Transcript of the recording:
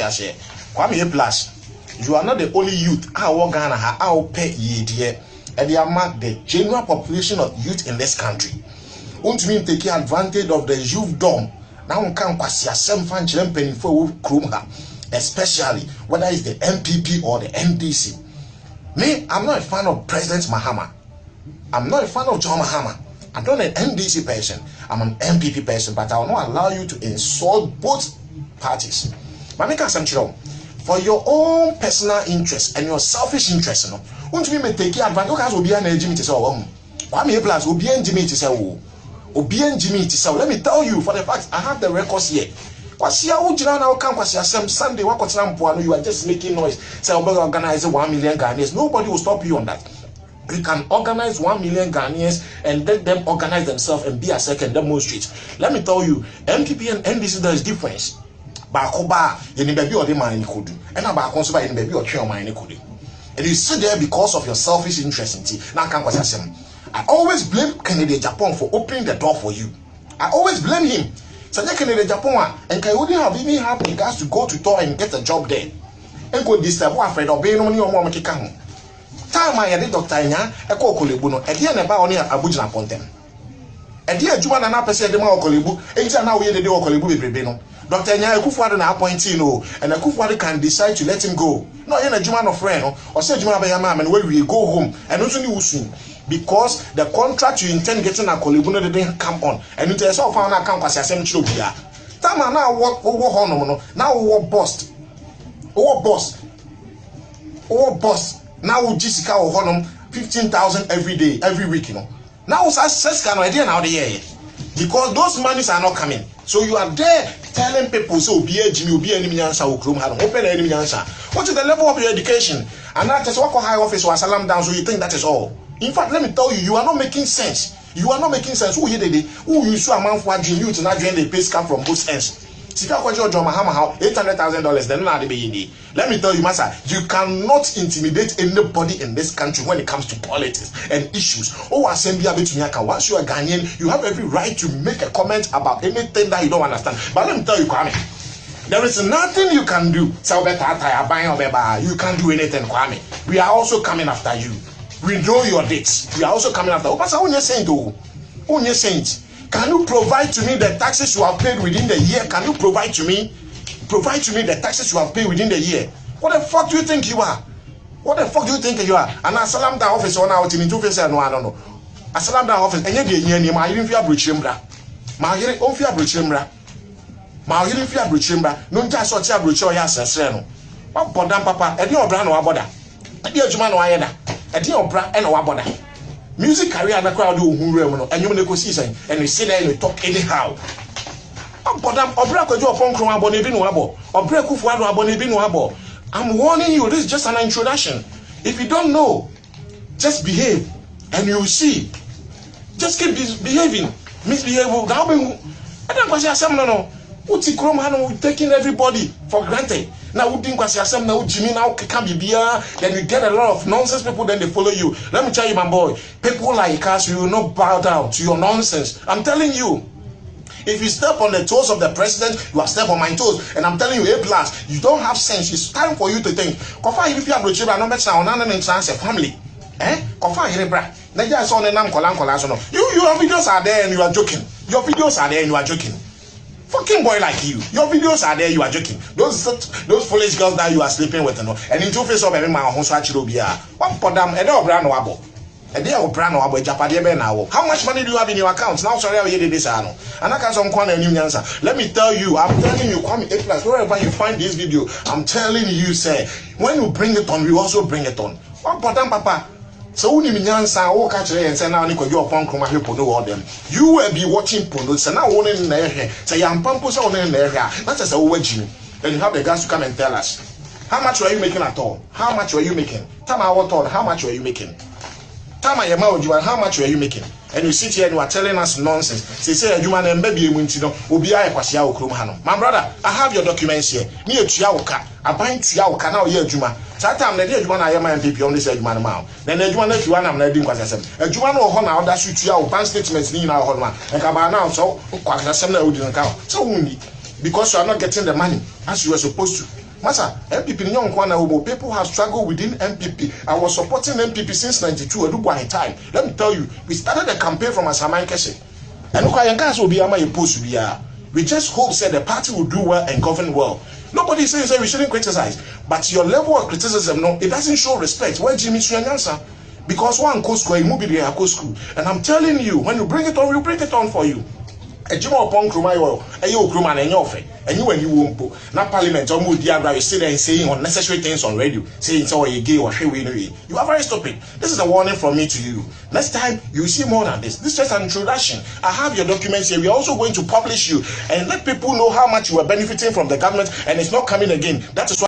Kwame Plus, you are not the only youth. Our Ghana, our pay ye and they are marked the general population of youth in this country. Won't mean taking advantage of the youth dom. Now we can't pass some fan champion for Krumha, especially whether it's the MPP or the NDC. Me, I'm not a fan of President Mahama. I'm not a fan of John Mahama. I'm not an NDC person. I'm an MPP person, but I will not allow you to insult both parties. But make some trouble. For your own personal interest and your selfish interest, no. Won't we take advantage? Okay, so be an Jimmy to say, Kwame Plus will be an Jimmy to say, Obian Jimmy to say. Let me tell you for the fact I have the records here. Kwasia ujina na okan kwasia sem Sunday wakotena mpoano, you are just making noise. Say obo organize 1 million Ghanaians. Nobody will stop you on that. You can organize 1 million Ghanaians and let them organize themselves and be a second demonstrate. Let me tell you, MPP and NDC there is difference. Bakoba yeni baby or the man could do. And about consumer yeni baby or trail man could do. And you sit there because of your selfish interest in tea. Now can't kwasia. I always blame Kennedy Japan for opening the door for you. I always blame him. So Kennedy Japan and I wouldn't have even had the guys to go to tour and get a job there. And go disturb one friend or being on your mom kikamu. Time I had Dr. Nya, a Kokolebuno, a dear never only Abuja upon them. A dear Juman and Apple said the Maokolibu, and now we had the Okolibu Brebeno. Dr. Nya, a Kufuad appointee, and a Kufuad can decide to let him go. No, in a Juman of friend, or say Juman by your mom, and where we go home, and also new soon. Because the contract you intend getting a Kolibuno didn't come on, and it is all found a campus as a children. Tama now what over Honomono, now what boss. Oh, boss. Now Jessica or Honum 15,000 every day, every week, you know. Now success can idea now the year. Because those monies are not coming. So you are there telling people so be a Jimmy, be enemy answer, open enemy answer. What is the level of your education? And that is what high office or salam down, so you think that is all. In fact, let me tell you, you are not making sense. You are not making sense. Who you saw a man for you to not join the pay scam from both ends. Sika kwa John Mahama $800,000 then not be. Let me tell you, Master, you cannot intimidate anybody in this country when it comes to politics and issues. Oh, assembly once you are Ghanaian, you have every right to make a comment about anything that you don't understand. But let me tell you, Kwame, there is nothing you can do. You can't do anything, Kwame. We are also coming after you. We know your dates. We are also coming after you. But what you're saying, though? What you're saying? Can you provide to me the taxes you have paid within the year? Can you provide to me the taxes you have paid within the year? What the fuck do you think you are? What the fuck do you think you are? And I salam that office on our team in 2 face no, I don't know. I salam that office and you my even fear bruchimra. My own fear bruchimra. My even fear bruchimra. No just so tia brucho ya sesreno. What bodam papa? Edi obra no aboda. Edi adwuma no ayeda. Edi obra e no aboda. Music career na crowd who no and you go see and you sit there and you talk anyhow. I'm warning you, this is just an introduction. If you don't know, just behave and you will see. Just keep behaving. Misbehave. I don't know. Uti Krom taking everybody for granted. Now we think now Jimmy now can be beer, then you get a lot of nonsense people, then they follow you. Let me tell you, my boy, people like us, you will not bow down to your nonsense. I'm telling you. If you step on the toes of the president, you have stepped on my toes. And I'm telling you, A+, you don't have sense. It's time for you to think. Kofa if you have a family. Kofa Hirebra. Your videos are there and you are joking. Your videos are there and you are joking. Fucking boy like you. Your videos are there, you are joking. Those foolish girls that you are sleeping with, and in 2 face of every man who's actually be one for them, and no brand wabo. A day of brand wabo, Japan now. How much money do you have in your account? Now, sorry, I did this. And I can't some corner new answer. Let me tell you, I'm telling you, Kwame A+, wherever you find this video, I'm telling you, say, when you bring it on, we also bring it on. One for them, Papa. So when you catch and say now you upon them, you will be watching Pono. So now one in there, say I'm Pampos on in there. That's just a wedging. Then you have the guys to come and tell us. How much were you making at all? How much were you making? Tama what all? How much were you making? Tama Yamaojuan, how much were you making? And you sit here and you are telling us nonsense. Say you man and maybe you win to know be I was Yao Krumhano. My brother, I have your documents here. Me a Chiaoka, I bind Chiaoka now here, Juma. Satam the day you want I am MP on this Edman amount. Then the one that you want I'm not doing what I said. A Juan or Hona, that's you Chiao, bank statements in our Hona, and Cabana, so Quack, who didn't count. So only because you are not getting the money as you were supposed to. Masa, MPP Nyong Kwana Ubo, people have struggled within MPP. I was supporting MPP since 92, Edubuan time. Let me tell you, we started the campaign from Asaman Kese. And Okayankas will be ama you post be. We just hope that the party will do well and govern well. Nobody is saying we shouldn't criticize, but your level of criticism, no, it doesn't show respect. Where Jimmy Suyanyansa? Because one co school, you move it there, co school. And I'm telling you, when you bring it on, we'll bring it on for you. A Jim upon Krumayo, a yo Kruman and your friend, and you and you won't put. Now, Parliament, or Moody, you sit there and saying unnecessary things on radio, saying so you gay or hey, you are very stupid. This is a warning from me to you. Next time, you see more than this. This is just an introduction. I have your documents here. We are also going to publish you and let people know how much you are benefiting from the government, and it's not coming again. That is why.